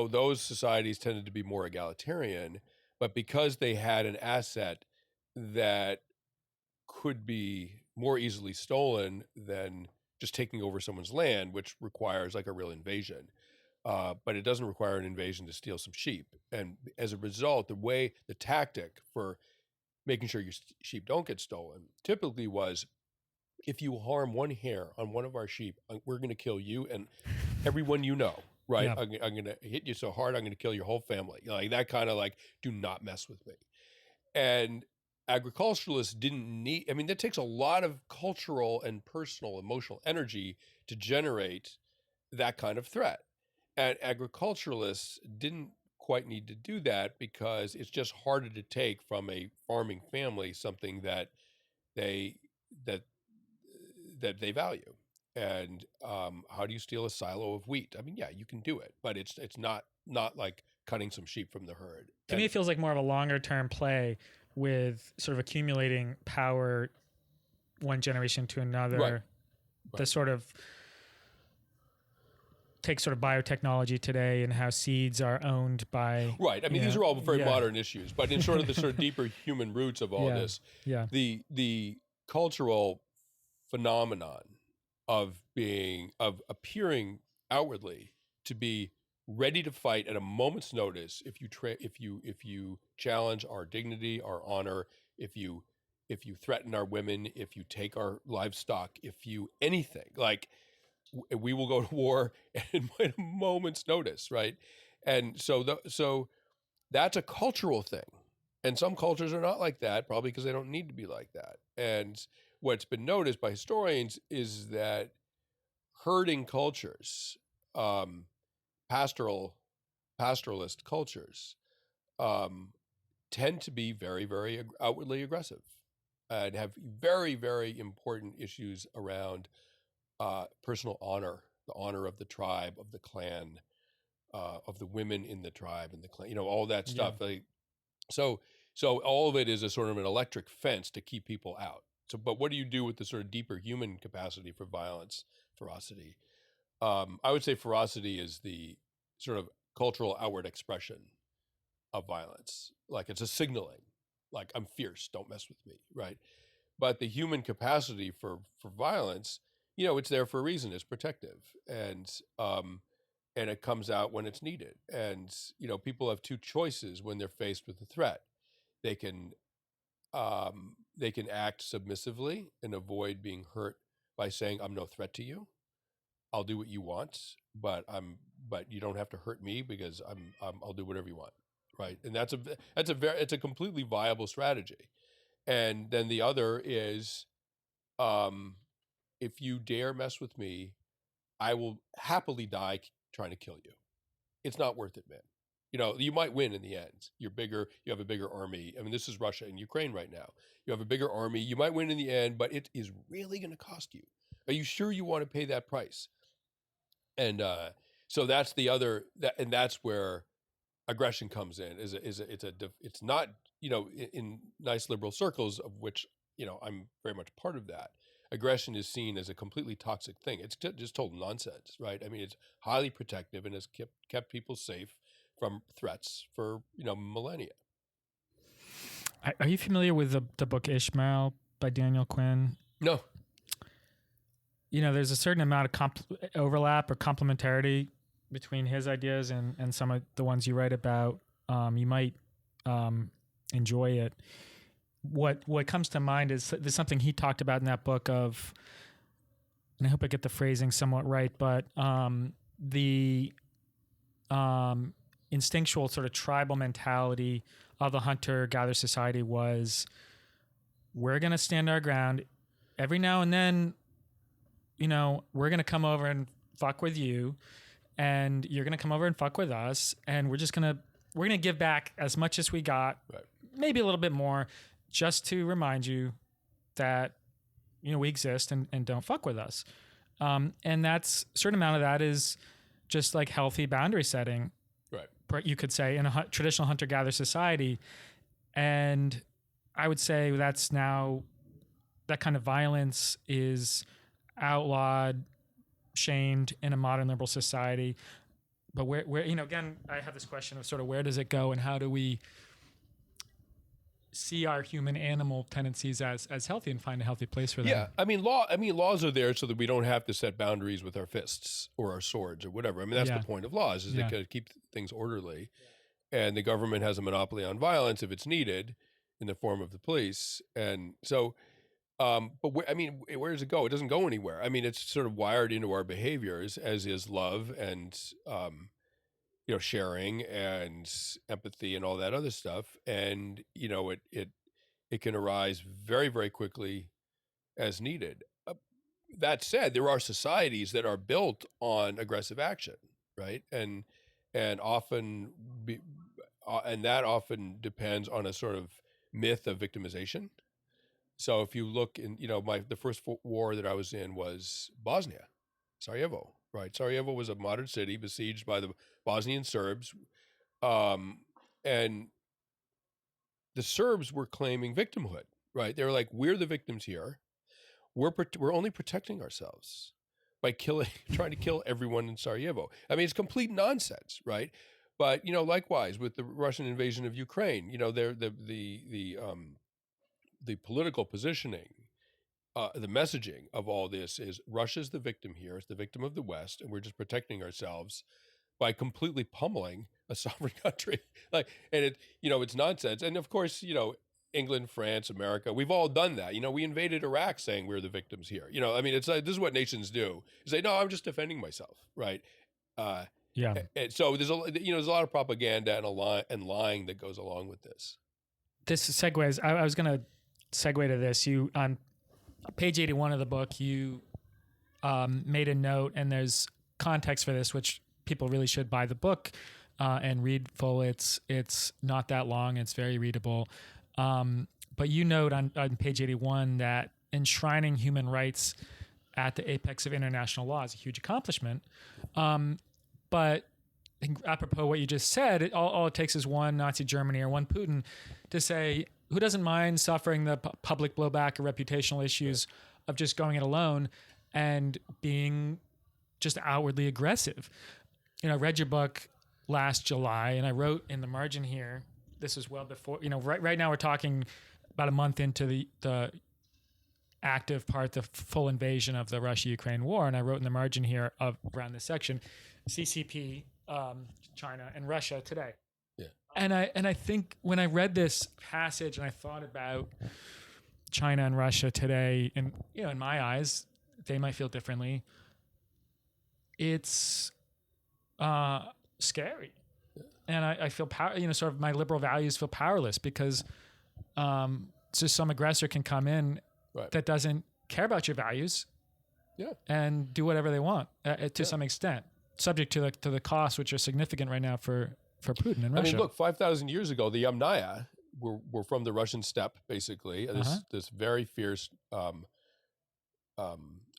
those societies tended to be more egalitarian, but because they had an asset that could be more easily stolen than just taking over someone's land, which requires like a real invasion. But it doesn't require an invasion to steal some sheep. And as a result, the tactic for making sure your sheep don't get stolen typically was, if you harm one hair on one of our sheep, we're going to kill you and everyone you know, right? Yeah. I'm going to hit you so hard, I'm going to kill your whole family. Like that kind of like, do not mess with me. And agriculturalists didn't need, I mean, that takes a lot of cultural and personal, emotional energy to generate that kind of threat. And agriculturalists didn't quite need to do that because it's just harder to take from a farming family something that they value. And how do you steal a silo of wheat? I mean, yeah, you can do it, but it's not like cutting some sheep from the herd. To me, it feels like more of a longer term play with sort of accumulating power one generation to another. Right. The sort of take sort of biotechnology today and how seeds are owned by. Right. I mean, these are all very modern issues, but in sort of the sort of deeper human roots of all this, the cultural phenomenon of appearing outwardly to be ready to fight at a moment's notice if you challenge our dignity, our honor, if you threaten our women, if you take our livestock, if you anything, like we will go to war at a moment's notice, right? And so that's a cultural thing. And some cultures are not like that, probably because they don't need to be like that. And what's been noticed by historians is that herding cultures, pastoralist cultures, tend to be very, very outwardly aggressive and have very, very important issues around personal honor, the honor of the tribe, of the clan, of the women in the tribe and the clan, all that stuff. Yeah. So all of it is a sort of an electric fence to keep people out. So, but what do you do with the sort of deeper human capacity for violence, ferocity? I would say ferocity is the sort of cultural outward expression of violence. Like it's a signaling, like I'm fierce, don't mess with me, right? But the human capacity for violence, it's there for a reason. It's protective, and it comes out when it's needed. And people have two choices when they're faced with a threat. They can act submissively and avoid being hurt by saying, "I'm no threat to you. I'll do what you want, but you don't have to hurt me because I'll do whatever you want." Right. And it's a completely viable strategy. And then the other is, if you dare mess with me, I will happily die trying to kill you. It's not worth it, man. You might win in the end. You're bigger. You have a bigger army. I mean, this is Russia and Ukraine right now. You have a bigger army. You might win in the end, but it is really going to cost you. Are you sure you want to pay that price? And so that's the other, and that's where aggression comes in. It's not, in nice liberal circles, of which I'm very much part of that. Aggression is seen as a completely toxic thing. It's just total nonsense, right? I mean, it's highly protective and has kept people safe from threats for millennia. Are you familiar with the book Ishmael by Daniel Quinn? No. There's a certain amount of overlap or complementarity between his ideas and some of the ones you write about. You might enjoy it. What comes to mind is there's something he talked about in that book of, and I hope I get the phrasing somewhat right, but the instinctual sort of tribal mentality of the hunter-gatherer society was, we're going to stand our ground. Every now and then, we're going to come over and fuck with you, and you're going to come over and fuck with us, and we're going to give back as much as we got, right, maybe a little bit more, just to remind you that, we exist and don't fuck with us. And that's a certain amount of that is just like healthy boundary setting, right? You could say in a traditional hunter-gatherer society. And I would say that's now that kind of violence is outlawed, shamed in a modern liberal society. But where again, I have this question of sort of where does it go, and how do we see our human animal tendencies as healthy and find a healthy place for them? Yeah, laws are there so that we don't have to set boundaries with our fists or our swords or whatever. I mean, that's the point of laws, is they can keep things orderly. And the government has a monopoly on violence if it's needed in the form of the police. And so, but where does it go? It doesn't go anywhere. I mean, it's sort of wired into our behaviors, as is love and, sharing and empathy and all that other stuff. And, it can arise very, very quickly as needed. That said, there are societies that are built on aggressive action, right? And often and that often depends on a sort of myth of victimization. So if you look in, the first war that I was in was Bosnia, Sarajevo, right? Sarajevo was a modern city besieged by the Bosnian Serbs. And the Serbs were claiming victimhood, right? They were like, we're the victims here. We're only protecting ourselves by trying to kill everyone in Sarajevo. I mean, it's complete nonsense, right? But likewise with the Russian invasion of Ukraine, the political positioning, the messaging of all this is Russia's the victim here. It's the victim of the West, and we're just protecting ourselves by completely pummeling a sovereign country. It's nonsense. And of course, England, France, America, we've all done that. We invaded Iraq saying we're the victims here. It's like, this is what nations do. You say, no, I'm just defending myself, right? And so there's a lot of propaganda and lying that goes along with this. This segues. I was going to segue to this. You on page 81 of the book, you made a note, and there's context for this, which people really should buy the book and read full. It's not that long. It's very readable. But you note on page 81 that enshrining human rights at the apex of international law is a huge accomplishment. But apropos what you just said, all it takes is one Nazi Germany or one Putin to say, who doesn't mind suffering the public blowback or reputational issues of just going it alone and being just outwardly aggressive? I read your book last July, and I wrote in the margin here, this is well before, right now we're talking about a month into the active part, the full invasion of the Russia-Ukraine war. And I wrote in the margin here of around this section, CCP, China and Russia today. Yeah. And I think when I read this passage and I thought about China and Russia today, and in my eyes, they might feel differently. It's scary. Yeah. And I feel sort of my liberal values feel powerless because just some aggressor can come in that doesn't care about your values, and do whatever they want to some extent, subject to the costs, which are significant right now for Putin and Russia. I mean, look, 5,000 years ago, the Yamnaya were from the Russian steppe, basically. This very fierce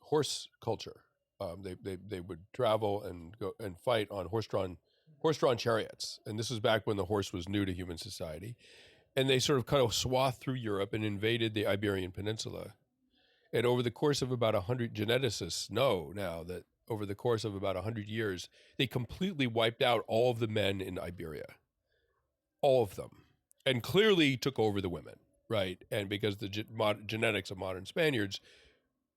horse culture. They would travel and go and fight on horse-drawn chariots, and this was back when the horse was new to human society. And they sort of kind of swathed through Europe and invaded the Iberian Peninsula. And over the course of about 100, geneticists know now that over the course of about 100 years, they completely wiped out all of the men in Iberia. All of them. And clearly took over the women, right? And because the genetics of modern Spaniards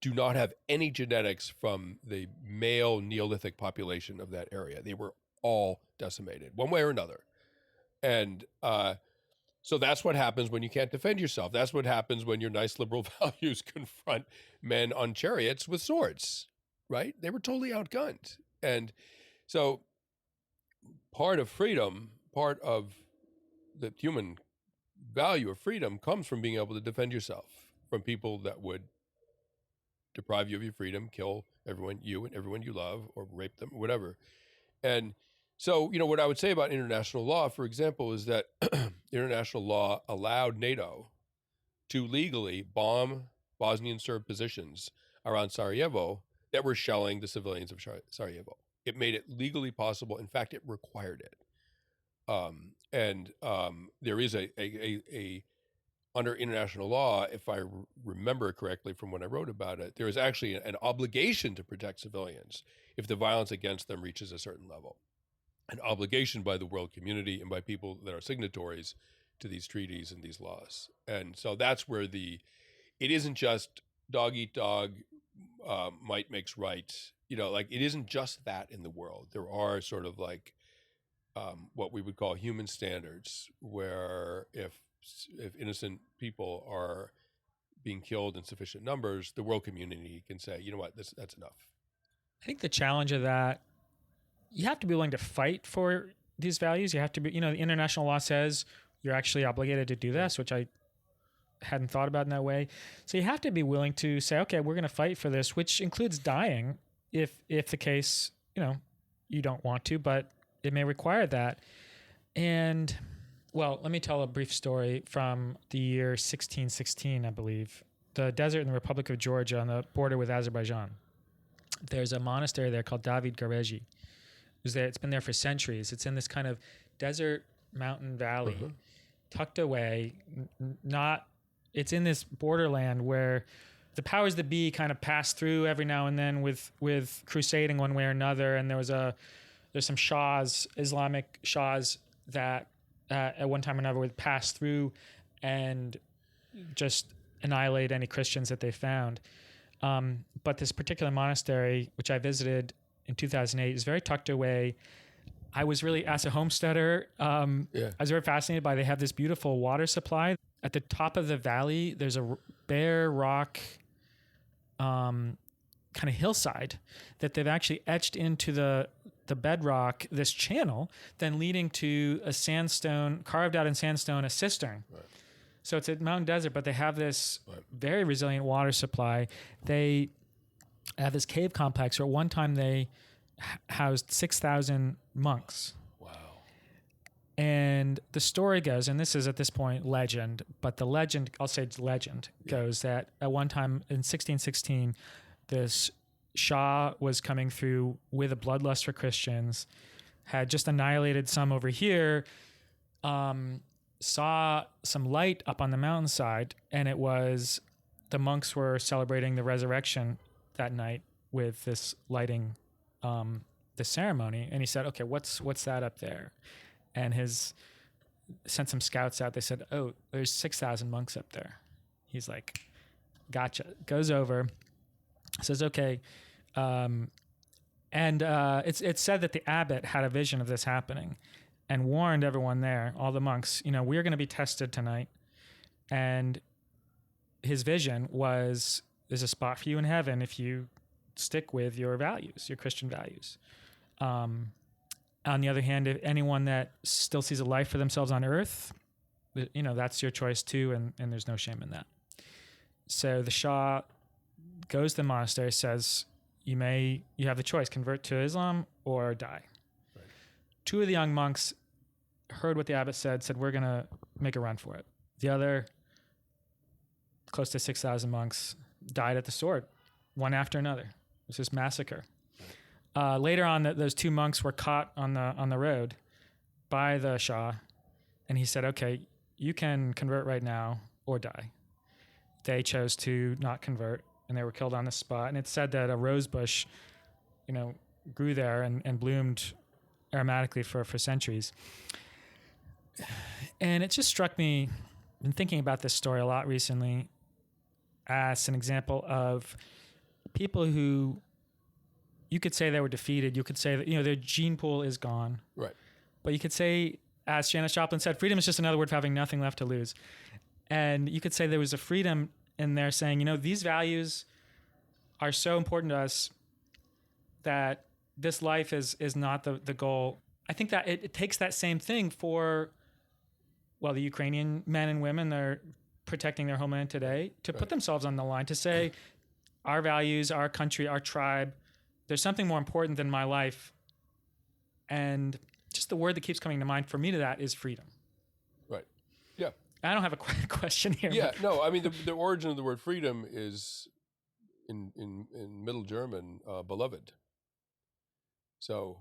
do not have any genetics from the male Neolithic population of that area. They were all decimated, one way or another. And so that's what happens when you can't defend yourself. That's what happens when your nice liberal values confront men on chariots with swords, right? They were totally outgunned. And so part of freedom, part of the human value of freedom comes from being able to defend yourself from people that would deprive you of your freedom, kill everyone you love, or rape them, or whatever. And so, what I would say about international law, for example, is that international law allowed NATO to legally bomb Bosnian Serb positions around Sarajevo that were shelling the civilians of Sarajevo. It made it legally possible. In fact, it required it. There is a under international law, if I remember correctly from when I wrote about it, there is actually an obligation to protect civilians if the violence against them reaches a certain level. An obligation by the world community and by people that are signatories to these treaties and these laws. And so that's where it isn't just dog eat dog, might makes right. Like it isn't just that in the world. There are sort of like what we would call human standards, where if innocent people are being killed in sufficient numbers, the world community can say, you know what, that's enough. I think the challenge of that, you have to be willing to fight for these values. You have to be, the international law says you're actually obligated to do this, which I hadn't thought about in that way. So you have to be willing to say, okay, we're going to fight for this, which includes dying if the case, you don't want to, but it may require that. And well, let me tell a brief story from the year 1616, I believe. The desert in the Republic of Georgia on the border with Azerbaijan. There's a monastery there called David Gareji. It's been there for centuries. It's in this kind of desert mountain valley, tucked away. It's in this borderland where the powers that be kind of pass through every now and then with crusading one way or another. And there's some shahs, Islamic shahs, that at one time or another would pass through and just annihilate any Christians that they found. But this particular monastery, which I visited in 2008, is very tucked away. I was really, as a homesteader, I was very fascinated by, they have this beautiful water supply. At the top of the valley, there's a bare rock kind of hillside that they've actually etched into the bedrock, this channel, then leading to a sandstone, carved out in sandstone, a cistern. Right. So it's a mountain desert, but they have this very resilient water supply. They have this cave complex where at one time they housed 6,000 monks. Wow. And the story goes, and this is at this point legend, but the legend, I'll say legend, goes that at one time in 1616, this Shah was coming through with a bloodlust for Christians, had just annihilated some over here, saw some light up on the mountainside, and it was the monks were celebrating the resurrection that night with this lighting, the ceremony. And he said, okay, what's that up there? And sent some scouts out. They said, oh, there's 6,000 monks up there. He's like, gotcha. Goes over, says, okay. It's said that the abbot had a vision of this happening and warned everyone there, all the monks, we're going to be tested tonight. And his vision was, there's a spot for you in heaven if you stick with your values, your Christian values. On the other hand, if anyone that still sees a life for themselves on earth, that's your choice too, and there's no shame in that. So the Shah goes to the monastery, says, you have the choice, convert to Islam or die. Right. Two of the young monks heard what the abbot said, we're going to make a run for it. The other, close to 6,000 monks, died at the sword, one after another. It was this massacre. Later on, those two monks were caught on the road by the Shah, and he said, okay, you can convert right now or die. They chose to not convert, and they were killed on the spot. And it's said that a rose bush, grew there and bloomed aromatically for centuries. And it just struck me, I've been thinking about this story a lot recently, as an example of people who, you could say they were defeated. You could say that, their gene pool is gone. Right. But you could say, as Janis Joplin said, freedom is just another word for having nothing left to lose. And you could say there was a freedom in there saying, these values are so important to us that this life is not the goal. I think that it takes that same thing for, the Ukrainian men and women that are protecting their homeland today to put themselves on the line, to say our values, our country, our tribe, there's something more important than my life. And just the word that keeps coming to mind for me to that is freedom. Right. Yeah. I don't have a question here. Yeah. No, I mean, the origin of the word freedom is in Middle German, beloved. So,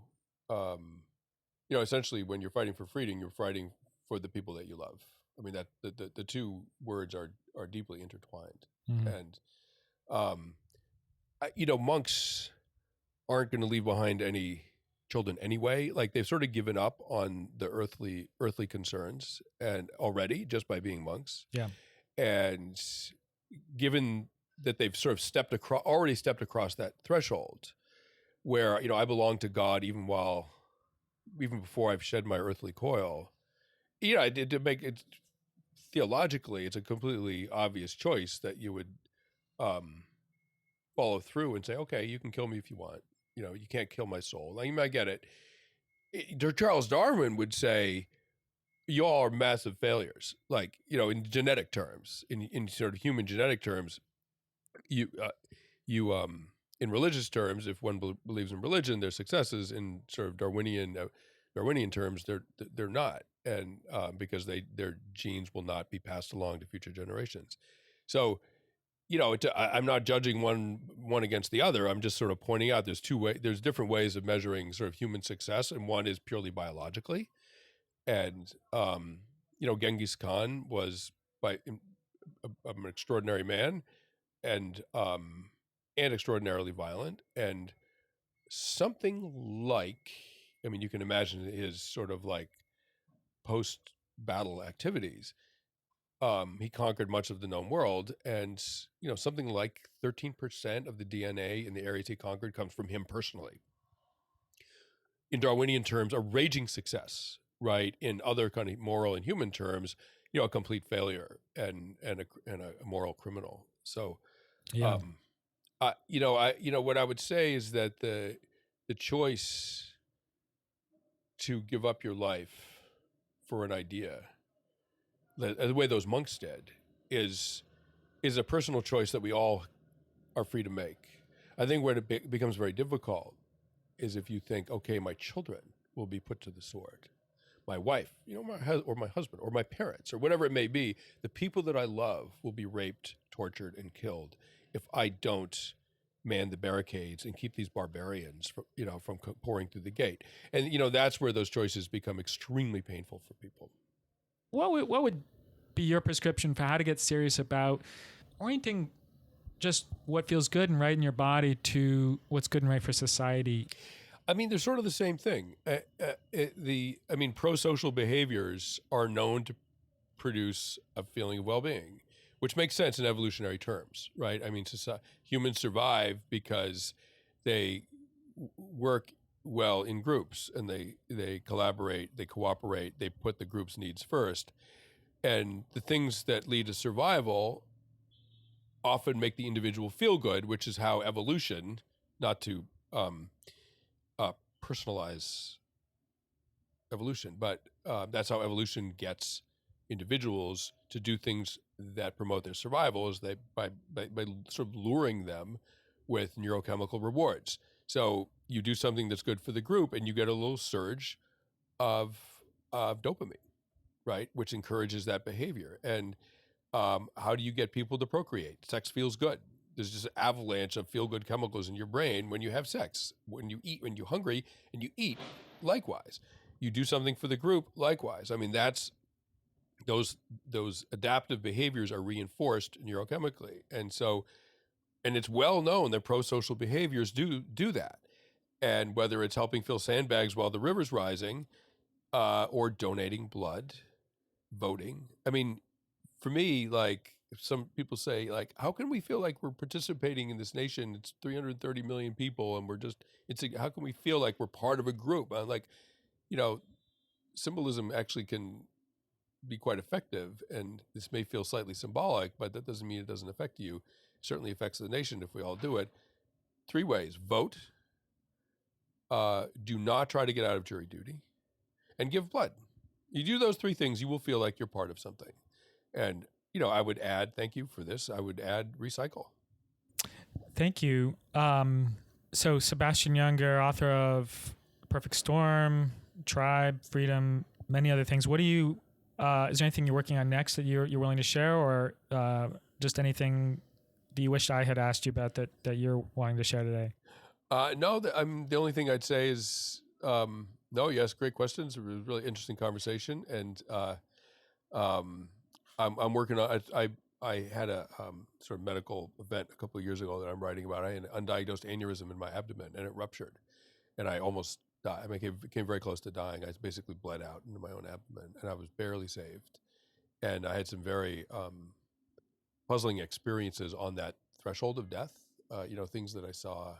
essentially when you're fighting for freedom, you're fighting for the people that you love. I mean, that the two words are deeply intertwined. Mhm. And monks aren't going to leave behind any children anyway. Like, they've sort of given up on the earthly concerns and already, just by being monks. Yeah. And given that they've sort of already stepped across that threshold where, I belong to God even before I've shed my earthly coil. To make it theologically, it's a completely obvious choice that you would follow through and say, okay, you can kill me if you want. You can't kill my soul. I get it. Charles Darwin would say, you all are massive failures. Like, in genetic terms, in sort of human genetic terms, you in religious terms, if one believes in religion, they're successes. In sort of Darwinian terms, they're not, and because their genes will not be passed along to future generations. So, I'm not judging one against the other. I'm just sort of pointing out there's different ways of measuring sort of human success, and one is purely biologically. And Genghis Khan was an extraordinary man, and extraordinarily violent, and something like, you can imagine his sort of like post-battle activities. He conquered much of the known world, and something like 13% of the DNA in the areas he conquered comes from him personally. In Darwinian terms, a raging success, right? In other kind of moral and human terms, a complete failure and a moral criminal. So, Yeah. what I would say is that the choice to give up your life for an idea, the way those monks did, is a personal choice that we all are free to make. I think where it becomes very difficult is if you think, okay, my children will be put to the sword, my wife, or my husband, or my parents, or whatever it may be, the people that I love will be raped, tortured, and killed if I don't man the barricades and keep these barbarians from pouring through the gate. And that's where those choices become extremely painful for people. What would be your prescription for how to get serious about orienting just what feels good and right in your body to what's good and right for society? They're sort of the same thing. Pro-social behaviors are known to produce a feeling of well-being, which makes sense in evolutionary terms, right? Humans survive because they work well in groups, and they collaborate, they cooperate, they put the group's needs first. And the things that lead to survival often make the individual feel good, which is how evolution, not to personalize evolution, but that's how evolution gets individuals to do things that promote their survival, is by sort of luring them with neurochemical rewards. So you do something that's good for the group, and you get a little surge of dopamine, right, which encourages that behavior. And how do you get people to procreate? Sex feels good. There's just an avalanche of feel-good chemicals in your brain when you have sex, when you eat, when you're hungry and you eat. Likewise, you do something for the group. Likewise, that's those adaptive behaviors are reinforced neurochemically, and it's well known that pro-social behaviors do that. And whether it's helping fill sandbags while the river's rising, or donating blood, voting. For me, like, some people say, like, how can we feel like we're participating in this nation? It's 330 million people, and how can we feel like we're part of a group? I'm like, symbolism actually can be quite effective, and this may feel slightly symbolic, but that doesn't mean it doesn't affect you. It certainly affects the nation if we all do it. 3 ways: vote, do not try to get out of jury duty, and give blood. You do those 3 things, you will feel like you're part of something. And I would add, thank you for this, I would add recycle. Thank you. So Sebastian Junger, author of Perfect Storm, Tribe, Freedom, many other things. What do you, is there anything you're working on next that you're willing to share, or just anything that you wish I had asked you about that you're wanting to share today? No, the only thing I'd say is, no, yes, great questions. It was a really interesting conversation. And I'm working on. I had a sort of medical event a couple of years ago that I'm writing about. I had an undiagnosed aneurysm in my abdomen, and it ruptured, and I almost died. I came very close to dying. I basically bled out into my own abdomen, and I was barely saved. And I had some very puzzling experiences on that threshold of death. Things that I saw,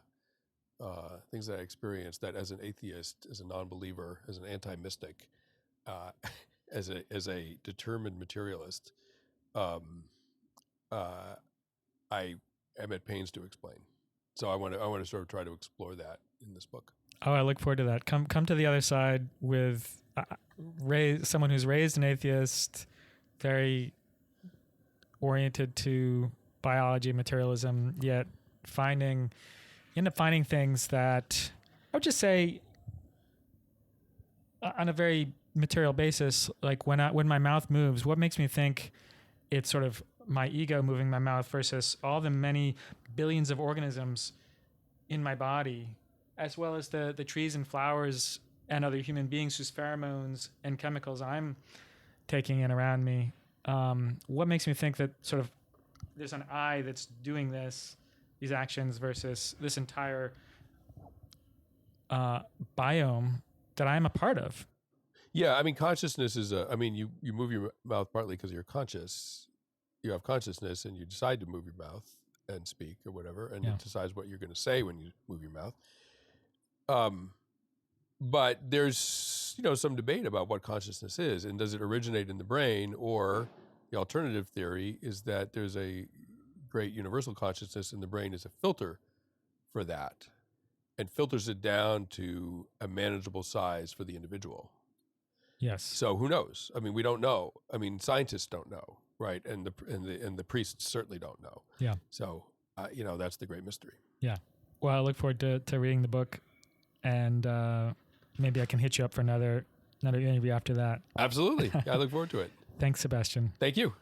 things that I experienced. That as an atheist, as a non-believer, as an anti-mystic, as a determined materialist. I am at pains to explain. So I want to sort of try to explore that in this book. Oh, I look forward to that. Come to the other side with someone who's raised an atheist, very oriented to biology and materialism, yet you end up finding things that I would just say on a very material basis, like when my mouth moves, what makes me think it's sort of my ego moving my mouth versus all the many billions of organisms in my body, as well as the trees and flowers and other human beings whose pheromones and chemicals I'm taking in around me. What makes me think that sort of there's an I that's doing these actions versus this entire biome that I'm a part of? Yeah, I mean, consciousness is you move your mouth partly because you're conscious. You have consciousness and you decide to move your mouth and speak or whatever, and it decides what you're going to say when you move your mouth. But there's, some debate about what consciousness is, and does it originate in the brain, or the alternative theory is that there's a great universal consciousness and the brain is a filter for that and filters it down to a manageable size for the individual. Yes. So who knows? I mean, we don't know. I mean, scientists don't know, right? And the priests certainly don't know. Yeah. So that's the great mystery. Yeah. Well, I look forward to reading the book, and maybe I can hit you up for another interview after that. Absolutely. I look forward to it. Thanks, Sebastian. Thank you.